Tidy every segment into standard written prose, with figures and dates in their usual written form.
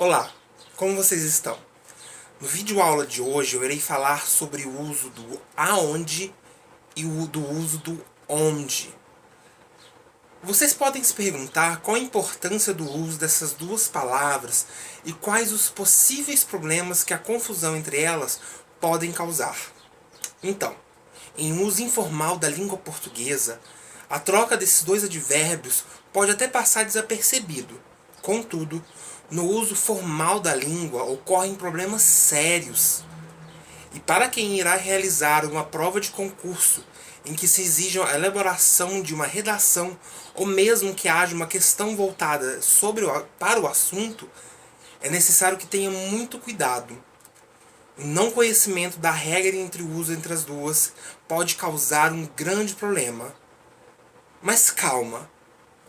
Olá, como vocês estão? No vídeo aula de hoje eu irei falar sobre o uso do aonde e do uso do onde. Vocês podem se perguntar qual a importância do uso dessas duas palavras e quais os possíveis problemas que a confusão entre elas podem causar. Então, em uso informal da língua portuguesa, a troca desses dois advérbios pode até passar desapercebido. Contudo, no uso formal da língua ocorrem problemas sérios. E para quem irá realizar uma prova de concurso em que se exija a elaboração de uma redação ou mesmo que haja uma questão voltada para o assunto, é necessário que tenha muito cuidado. O não conhecimento da regra entre o uso entre as duas pode causar um grande problema. Mas calma,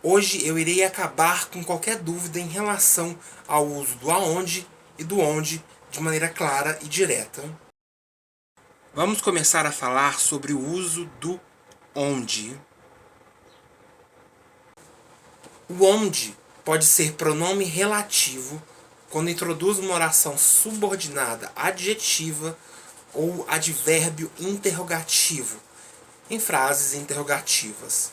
hoje eu irei acabar com qualquer dúvida em relação ao uso do aonde e do onde de maneira clara e direta. Vamos começar a falar sobre o uso do onde. O onde pode ser pronome relativo quando introduz uma oração subordinada adjetiva ou advérbio interrogativo em frases interrogativas.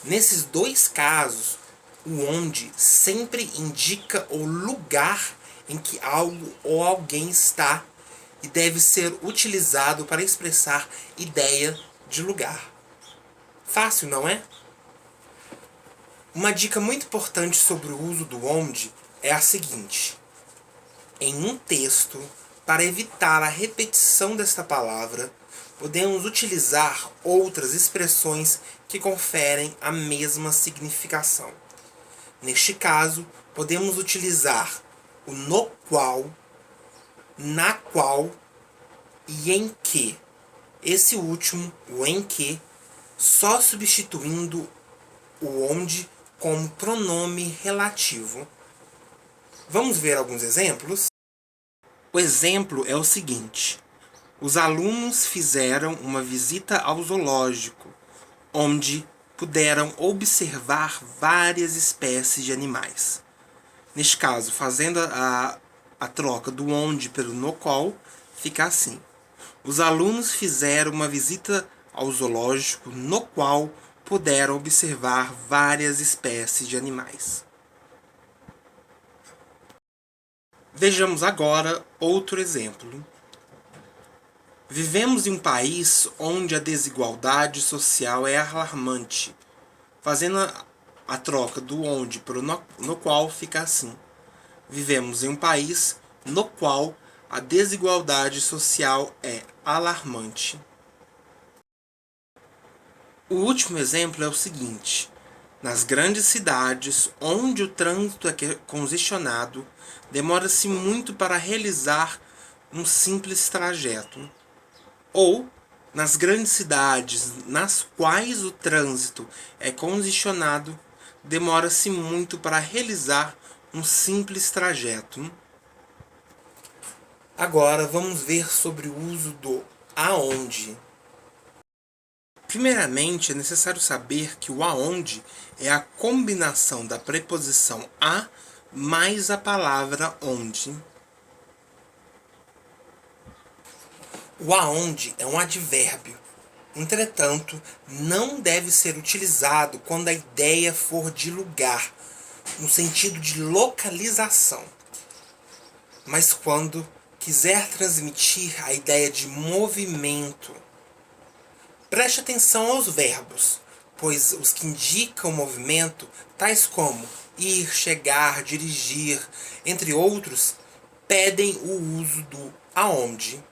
Nesses dois casos, o onde sempre indica o lugar em que algo ou alguém está e deve ser utilizado para expressar ideia de lugar. Fácil, não é? Uma dica muito importante sobre o uso do onde é a seguinte: em um texto, para evitar a repetição desta palavra, podemos utilizar outras expressões que conferem a mesma significação. Neste caso, podemos utilizar o no qual, na qual e em que. Esse último, o em que, só substituindo o onde como pronome relativo. Vamos ver alguns exemplos? O exemplo é o seguinte: os alunos fizeram uma visita ao zoológico, onde puderam observar várias espécies de animais. Neste caso, fazendo a troca do onde pelo no qual, fica assim: os alunos fizeram uma visita ao zoológico, no qual puderam observar várias espécies de animais. Vejamos agora outro exemplo. Vivemos em um país onde a desigualdade social é alarmante. Fazendo a troca do onde para o no qual, fica assim: vivemos em um país no qual a desigualdade social é alarmante. O último exemplo é o seguinte: nas grandes cidades, onde o trânsito é congestionado, demora-se muito para realizar um simples trajeto. Ou, nas grandes cidades nas quais o trânsito é congestionado, demora-se muito para realizar um simples trajeto. Agora vamos ver sobre o uso do aonde. Primeiramente, é necessário saber que o aonde é a combinação da preposição a mais a palavra onde. O aonde é um advérbio. Entretanto, não deve ser utilizado quando a ideia for de lugar, no sentido de localização, mas quando quiser transmitir a ideia de movimento. Preste atenção aos verbos, pois os que indicam movimento, tais como ir, chegar, dirigir, entre outros, pedem o uso do aonde.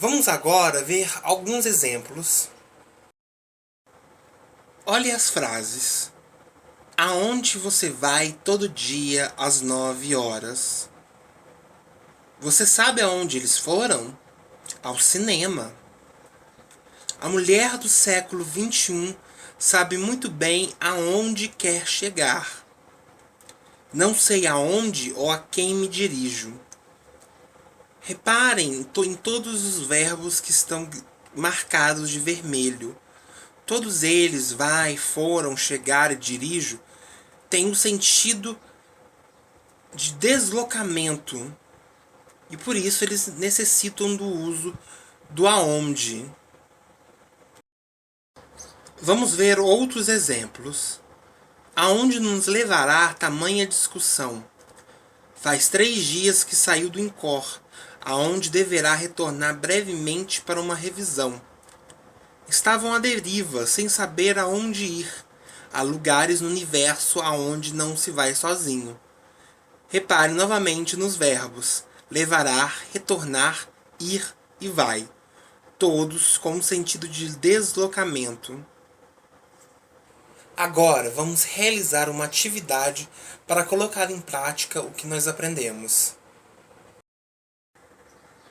Vamos agora ver alguns exemplos. Olhe as frases. Aonde você vai todo dia às 9 horas? Você sabe aonde eles foram? Ao cinema. A mulher do século XXI sabe muito bem aonde quer chegar. Não sei aonde ou a quem me dirijo. Reparem em todos os verbos que estão marcados de vermelho. Todos eles, vai, foram, chegar e dirijo, têm um sentido de deslocamento. E por isso eles necessitam do uso do aonde. Vamos ver outros exemplos. Aonde nos levará tamanha discussão? Faz 3 dias que saiu do Incor, aonde deverá retornar brevemente para uma revisão. Estavam à deriva, sem saber aonde ir. Há lugares no universo aonde não se vai sozinho. Repare novamente nos verbos levará, retornar, ir e vai, todos com o sentido de deslocamento. Agora vamos realizar uma atividade para colocar em prática o que nós aprendemos.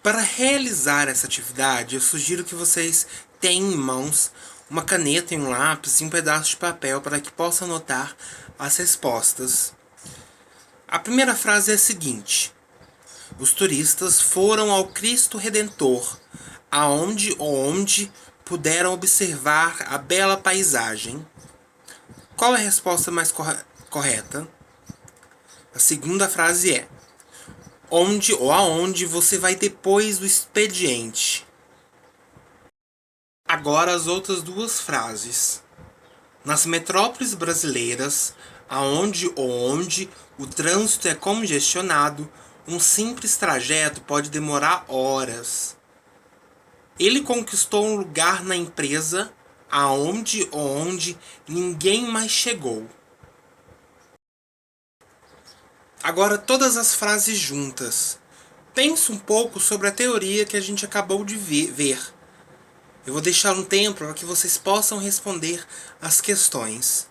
Para realizar essa atividade, eu sugiro que vocês tenham em mãos uma caneta e um lápis e um pedaço de papel para que possam anotar as respostas. A primeira frase é a seguinte: os turistas foram ao Cristo Redentor, aonde ou onde puderam observar a bela paisagem. Qual é a resposta mais correta? A segunda frase é: onde ou aonde você vai depois do expediente. Agora as outras duas frases. Nas metrópoles brasileiras, aonde ou onde o trânsito é congestionado, um simples trajeto pode demorar horas. Ele conquistou um lugar na empresa, aonde ou onde ninguém mais chegou. Agora todas as frases juntas. Pense um pouco sobre a teoria que a gente acabou de ver. Eu vou deixar um tempo para que vocês possam responder as questões.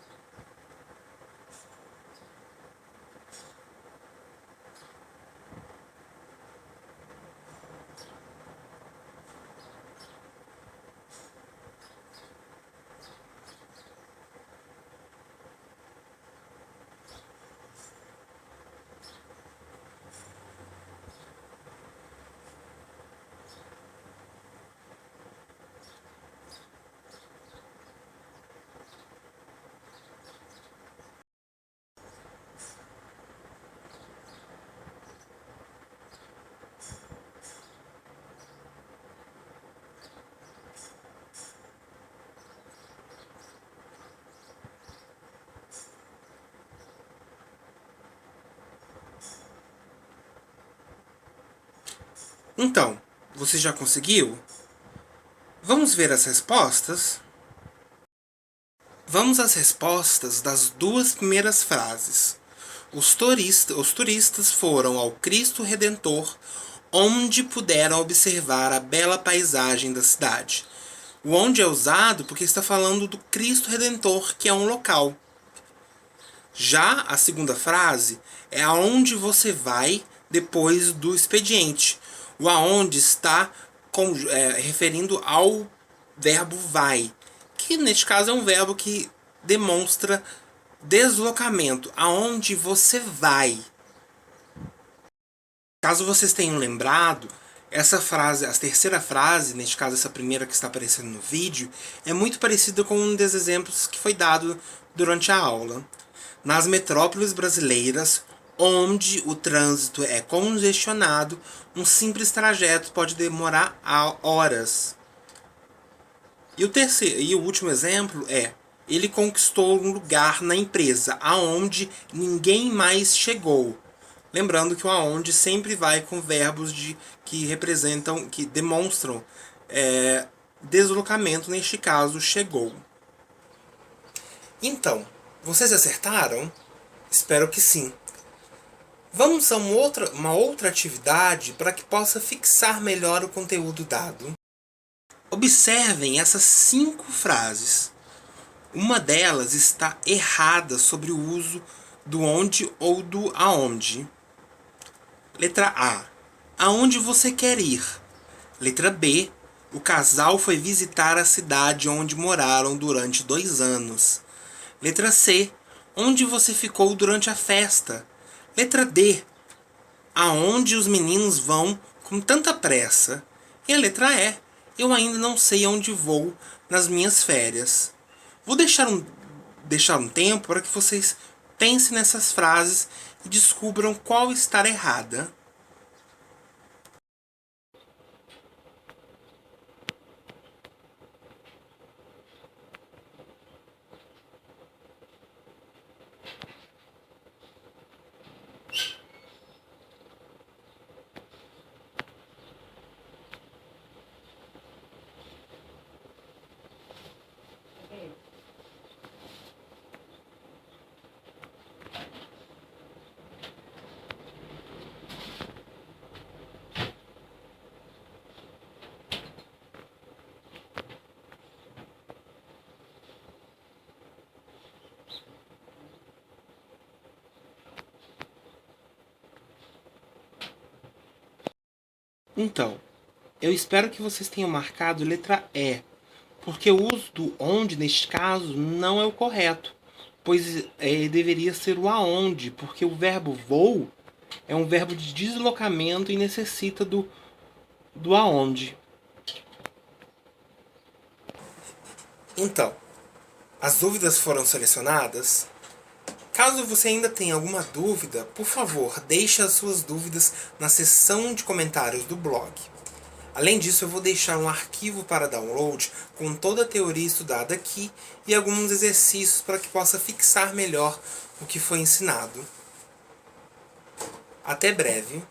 Então, você já conseguiu? Vamos ver as respostas? Vamos às respostas das duas primeiras frases. Os turistas foram ao Cristo Redentor, onde puderam observar a bela paisagem da cidade. O onde é usado porque está falando do Cristo Redentor, que é um local. Já a segunda frase é aonde você vai depois do expediente. O aonde está referindo ao verbo vai, que neste caso é um verbo que demonstra deslocamento, aonde você vai. Caso vocês tenham lembrado, essa frase, a terceira frase, neste caso essa primeira que está aparecendo no vídeo, é muito parecida com um dos exemplos que foi dado durante a aula. Nas metrópoles brasileiras, onde o trânsito é congestionado, um simples trajeto pode demorar horas. E o último exemplo é: ele conquistou um lugar na empresa aonde ninguém mais chegou. Lembrando que o aonde sempre vai com verbos que representam, que demonstram deslocamento, neste caso, chegou. Então, vocês acertaram? Espero que sim. Vamos a uma outra atividade para que possa fixar melhor o conteúdo dado. Observem essas 5 frases. Uma delas está errada sobre o uso do onde ou do aonde. Letra A. Aonde você quer ir? Letra B. O casal foi visitar a cidade onde moraram durante 2 anos. Letra C. Onde você ficou durante a festa? Letra D. Aonde os meninos vão com tanta pressa? E a letra E. Eu ainda não sei onde vou nas minhas férias. Vou deixar um tempo para que vocês pensem nessas frases descubram qual está errada. Então, eu espero que vocês tenham marcado letra E, porque o uso do onde neste caso não é o correto, pois deveria ser o aonde, porque o verbo vou é um verbo de deslocamento e necessita do aonde. Então, as dúvidas foram selecionadas? Caso você ainda tenha alguma dúvida, por favor, deixe as suas dúvidas na seção de comentários do blog. Além disso, eu vou deixar um arquivo para download com toda a teoria estudada aqui e alguns exercícios para que possa fixar melhor o que foi ensinado. Até breve!